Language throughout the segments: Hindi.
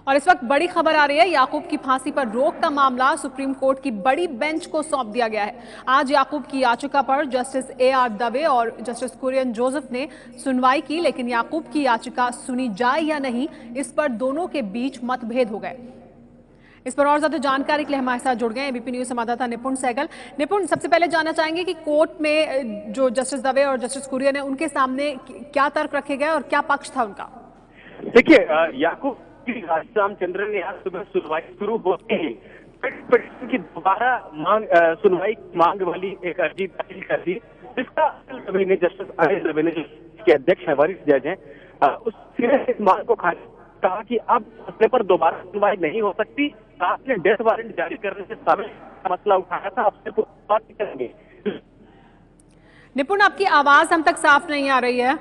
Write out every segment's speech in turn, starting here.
और इस वक्त बड़ी खबर आ रही है, याकूब की फांसी पर रोक का मामला सुप्रीम कोर्ट की बड़ी बेंच को सौंप दिया गया है। आज याकूब की याचिका पर जस्टिस AR दवे और जस्टिस कुरियन जोसेफ ने सुनवाई की, लेकिन याकूब की याचिका सुनी जाए या नहीं, इस पर दोनों के बीच मतभेद हो गए। इस पर और ज्यादा जानकारी के लिए हमारे साथ जुड़ गए एबीपी न्यूज संवाददाता निपुण सहगल। निपुण, सबसे पहले जानना चाहेंगे कि कोर्ट में जो जस्टिस दवे और जस्टिस कुरियन है, उनके सामने क्या तर्क रखे गए और क्या पक्ष था उनका? देखिए, याकूब की रामचंद्रन ने आज सुबह सुनवाई शुरू होते ही पिटिशन की दोबारा सुनवाई मांग वाली एक अर्जी दाखिल कर दी, जिसका जस्टिस अनिल दवे ने, जो अध्यक्ष है, वरिष्ठ जज हैं, उसने इस मांग को कहा कि अब मसले पर दोबारा सुनवाई नहीं हो सकती। आपने डेथ वारंट जारी करने से समय मसला उठाया था, आपसे बात करेंगे। निपुण, आपकी आवाज हम तक साफ नहीं आ रही है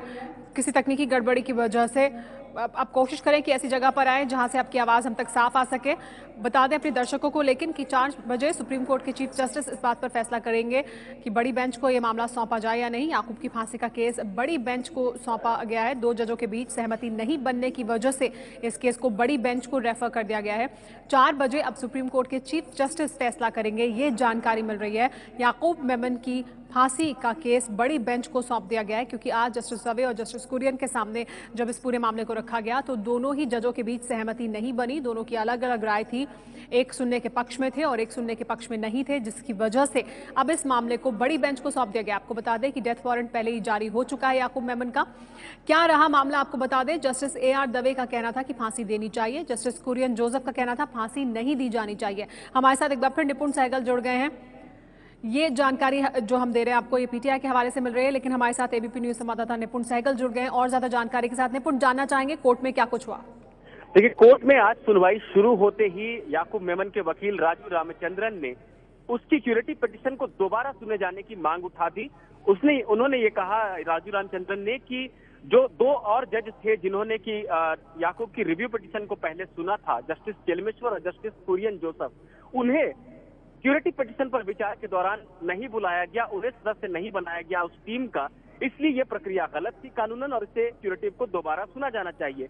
किसी तकनीकी गड़बड़ी की वजह से। आप कोशिश करें कि ऐसी जगह पर आए जहां से आपकी आवाज हम तक साफ आ सके। बता दें अपने दर्शकों को लेकिन कि 4 बजे सुप्रीम कोर्ट के चीफ जस्टिस इस बात पर फैसला करेंगे कि बड़ी बेंच को यह मामला सौंपा जाए या नहीं। याकूब की फांसी का केस बड़ी बेंच को सौंपा गया है। 2 जजों के बीच सहमति नहीं बनने की वजह से इस केस को बड़ी बेंच को रेफर कर दिया गया है। 4 बजे अब सुप्रीम कोर्ट के चीफ जस्टिस फैसला करेंगे, ये जानकारी मिल रही है। याकूब मेमन की फांसी का केस बड़ी बेंच को सौंप दिया गया है, क्योंकि आज जस्टिस दवे और जस्टिस कुरियन के सामने जब इस पूरे मामले को रखा गया तो दोनों ही जजों के बीच सहमति नहीं बनी। दोनों की अलग अलग राय थी, एक सुनने के पक्ष में थे और एक सुनने के पक्ष में नहीं थे, जिसकी वजह से अब इस मामले को बड़ी बेंच को सौंप दिया गया। आपको बता दें कि डेथ वारंट पहले ही जारी हो चुका है याकूब मेमन का। क्या रहा मामला, आपको बता दें। जस्टिस AR दवे का कहना था कि फांसी देनी चाहिए, जस्टिस कुरियन जोसेफ का कहना था फांसी नहीं दी जानी चाहिए। हमारे साथ एक बार फिर निपुण सहगल जुड़ गए हैं। ये जानकारी जो हम दे रहे हैं आपको, ये PTI के हवाले से मिल रही है, लेकिन हमारे साथ एबीपी न्यूज संवाददाता निपुण सहगल जुड़ गए हैं और ज्यादा जानकारी के साथ। निपुण, जानना चाहेंगे कोर्ट में क्या कुछ हुआ? देखिए, कोर्ट में आज सुनवाई शुरू होते ही याकूब मेमन के वकील राजू रामचंद्रन ने उसकी क्यूरेटिव पिटीशन को दोबारा सुने जाने की मांग उठा दी। उन्होंने ये कहा, राजू रामचंद्रन ने, कि जो 2 और जज थे जिन्होंने की याकूब की रिव्यू पिटीशन को पहले सुना था, जस्टिस चेलमेश्वर और जस्टिस कुरियन जोसेफ, उन्हें क्यूरेटिव पिटीशन पर विचार के दौरान नहीं बुलाया गया, उन्हें सदस्य नहीं बनाया गया उस टीम का, इसलिए ये प्रक्रिया गलत थी कानूनन और इसे क्यूरेटिव को दोबारा सुना जाना चाहिए।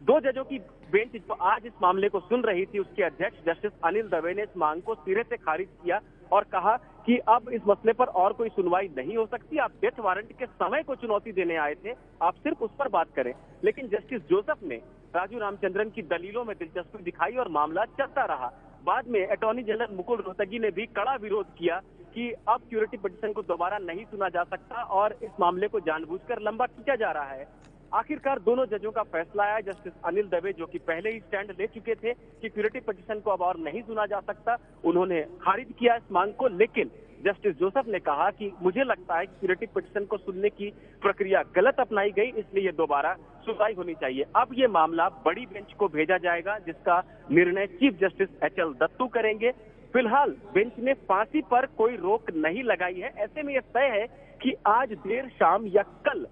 2 जजों की बेंच जो आज इस मामले को सुन रही थी, उसके अध्यक्ष जस्टिस अनिल दवे ने इस मांग को सिरे से खारिज किया और कहा कि अब इस मसले पर और कोई सुनवाई नहीं हो सकती। आप डेथ वारंट के समय को चुनौती देने आए थे, आप सिर्फ उस पर बात करें। लेकिन जस्टिस जोसेफ ने राजू रामचंद्रन की दलीलों में दिलचस्पी दिखाई और मामला चलता रहा। बाद में अटॉर्नी जनरल मुकुल रोहतगी ने भी कड़ा विरोध किया कि अब क्यूरेटिव पिटीशन को दोबारा नहीं सुना जा सकता और इस मामले को जानबूझकर लंबा खींचा जा रहा है। आखिरकार दोनों जजों का फैसला आया। जस्टिस अनिल दवे, जो कि पहले ही स्टैंड ले चुके थे कि क्यूरेटिव पिटीशन को अब और नहीं सुना जा सकता, उन्होंने खारिज किया इस मांग को। लेकिन जस्टिस जोसेफ ने कहा कि मुझे लगता है कि क्यूरेटिव पिटीशन को सुनने की प्रक्रिया गलत अपनाई गई, इसलिए ये दोबारा सुनवाई होनी चाहिए। अब ये मामला बड़ी बेंच को भेजा जाएगा, जिसका निर्णय चीफ जस्टिस HL दत्तू करेंगे। फिलहाल बेंच ने फांसी पर कोई रोक नहीं लगाई है। ऐसे में यह तय है कि आज देर शाम या कल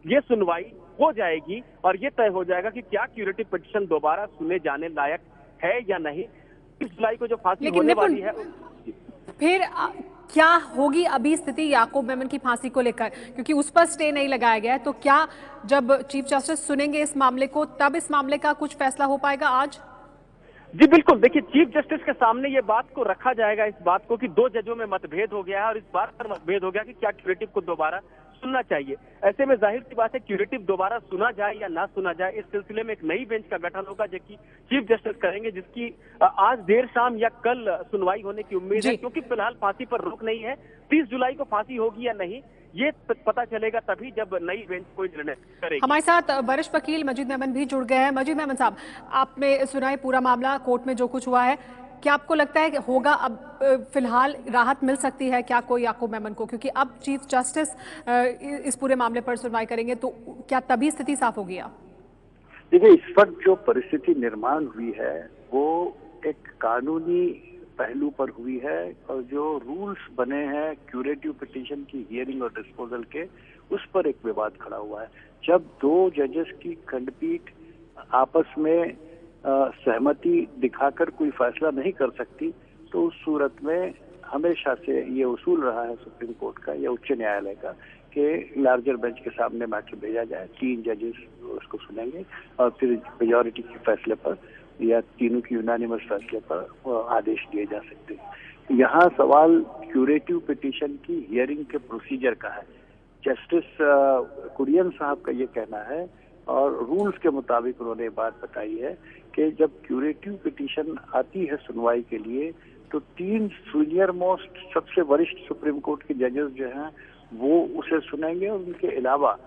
ये सुनवाई हो जाएगी और ये तय हो जाएगा कि क्या क्यूरेटिव पिटीशन दोबारा सुने जाने लायक है या नहीं। 30 जुलाई को जो फांसी होने वाली है, फिर क्या होगी अभी स्थिति याकूब मेमन की फांसी को लेकर, क्योंकि उस पर स्टे नहीं लगाया गया है, तो क्या जब चीफ जस्टिस सुनेंगे इस मामले को तब इस मामले का कुछ फैसला हो पाएगा आज? जी बिल्कुल। देखिए, चीफ जस्टिस के सामने ये बात को रखा जाएगा, इस बात को कि 2 जजों में मतभेद हो गया है और इस बात पर मतभेद हो गया कि क्या क्यूरेटिव को दोबारा सुनना चाहिए। ऐसे में जाहिर सी बात है, क्यूरेटिव दोबारा सुना जाए या ना सुना जाए, इस सिलसिले में एक नई बेंच का गठन होगा जो कि चीफ जस्टिस करेंगे, जिसकी आज देर शाम या कल सुनवाई होने की उम्मीद है। क्योंकि फिलहाल फांसी पर रोक नहीं है, 30 जुलाई को फांसी होगी या नहीं ये पता चलेगा तभी जब नई बेंच कोई निर्णय करेगी। हमारे साथ वरिष्ठ वकील मजीद मेमन भी जुड़ गए हैं। मजीद मेमन साहब, आपने सुना है पूरा मामला, कोर्ट में जो कुछ हुआ है, क्या आपको लगता है कि होगा अब फिलहाल राहत मिल सकती है क्या कोई याकूब मेमन को, क्योंकि अब चीफ जस्टिस इस पूरे मामले पर सुनवाई करेंगे, तो क्या तभी स्थिति साफ होगी? आप देखिए, इस वक्त जो परिस्थिति निर्माण हुई है वो एक कानूनी पहलू पर हुई है और जो रूल्स बने हैं क्यूरेटिव पिटीशन की हियरिंग और डिस्पोजल के, उस पर एक विवाद खड़ा हुआ है। जब 2 जजेस की खंडपीठ आपस में सहमति दिखाकर कोई फैसला नहीं कर सकती, तो उस सूरत में हमेशा से ये उसूल रहा है सुप्रीम कोर्ट का या उच्च न्यायालय का कि लार्जर बेंच के सामने मैटर भेजा जाए, 3 जजेस उसको सुनेंगे और फिर मेजॉरिटी के फैसले पर या तीनों की यूनानिमस फैसले पर आदेश दिए जा सकते हैं। यहाँ सवाल क्यूरेटिव पिटीशन की हियरिंग के प्रोसीजर का है। जस्टिस कुरियन साहब का ये कहना है और रूल्स के मुताबिक उन्होंने बात बताई है कि जब क्यूरेटिव पिटीशन आती है सुनवाई के लिए तो 3 सीनियर मोस्ट सबसे वरिष्ठ सुप्रीम कोर्ट के जजेस जो हैं वो उसे सुनेंगे और उनके अलावा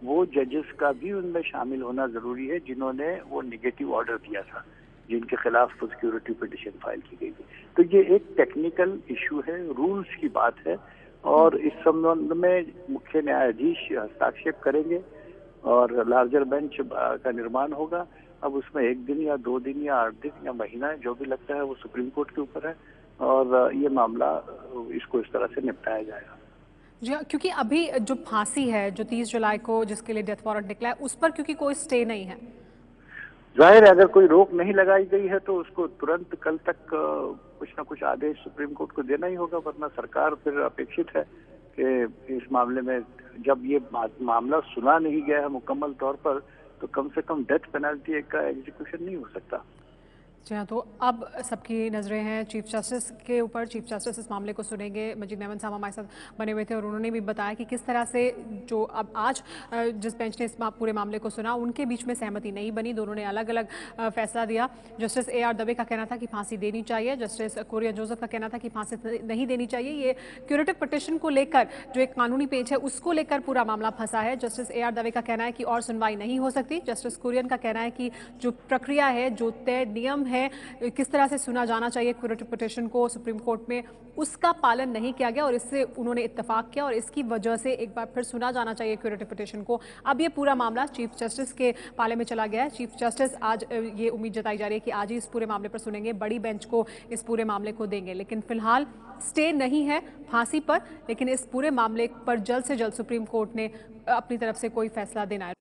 वो जजेस का भी उनमें शामिल होना जरूरी है जिन्होंने वो नेगेटिव ऑर्डर दिया था, जिनके खिलाफ क्यूरेटिव पिटीशन फाइल की गई थी। तो ये एक टेक्निकल इशू है, रूल्स की बात है और इस संबंध में मुख्य न्यायाधीश हस्ताक्षेप करेंगे और लार्जर बेंच का निर्माण होगा। अब उसमें 1 दिन या 2 दिन या 8 दिन या महीना जो भी लगता है वो सुप्रीम कोर्ट के ऊपर है और ये मामला इसको इस तरह से निपटाया जाएगा। जी हाँ, क्योंकि अभी जो फांसी है जो 30 जुलाई को जिसके लिए डेथ वारंट निकला है उस पर क्योंकि कोई स्टे नहीं है, जाहिर है अगर कोई रोक नहीं लगाई गई है तो उसको तुरंत कल तक कुछ ना कुछ आदेश सुप्रीम कोर्ट को देना ही होगा, वरना सरकार फिर अपेक्षित है कि इस मामले में जब ये मामला सुना नहीं गया है मुकम्मल तौर पर तो कम से कम डेथ पेनल्टी का एग्जीक्यूशन नहीं हो सकता। जी हाँ, तो अब सबकी नज़रें हैं चीफ जस्टिस के ऊपर। चीफ जस्टिस इस मामले को सुनेंगे। मजीद मेमन साहब हमारे साथ बने हुए थे और उन्होंने भी बताया कि किस तरह से जो अब आज जिस बेंच ने इस पूरे मामले को सुना उनके बीच में सहमति नहीं बनी, दोनों ने अलग अलग फैसला दिया। जस्टिस AR दवे का कहना था कि फांसी देनी चाहिए, जस्टिस कुरियन जोसेफ का कहना था कि फांसी नहीं देनी चाहिए। ये क्यूरेटिव पिटिशन को लेकर जो एक कानूनी पेच है उसको लेकर पूरा मामला फंसा है। जस्टिस AR दवे का कहना है कि और सुनवाई नहीं हो सकती। जस्टिस कुरियन का कहना है कि जो प्रक्रिया है, जो तय नियम है, किस तरह से सुना जाना चाहिए क्यूरेटिव पिटिशन को सुप्रीम कोर्ट में, उसका पालन नहीं किया गया और इससे उन्होंने इत्तेफाक किया और इसकी वजह से एक बार फिर सुना जाना चाहिए क्यूरेटिव पिटिशन को। अब ये पूरा मामला चीफ जस्टिस के पाले में चला गया है। चीफ जस्टिस आज ये उम्मीद जताई जा रही है कि आज ही इस पूरे मामले पर सुनेंगे, बड़ी बेंच को इस पूरे मामले को देंगे। लेकिन फिलहाल स्टे नहीं है फांसी पर, लेकिन इस पूरे मामले पर जल्द से जल्द सुप्रीम कोर्ट ने अपनी तरफ से कोई फैसला देना है।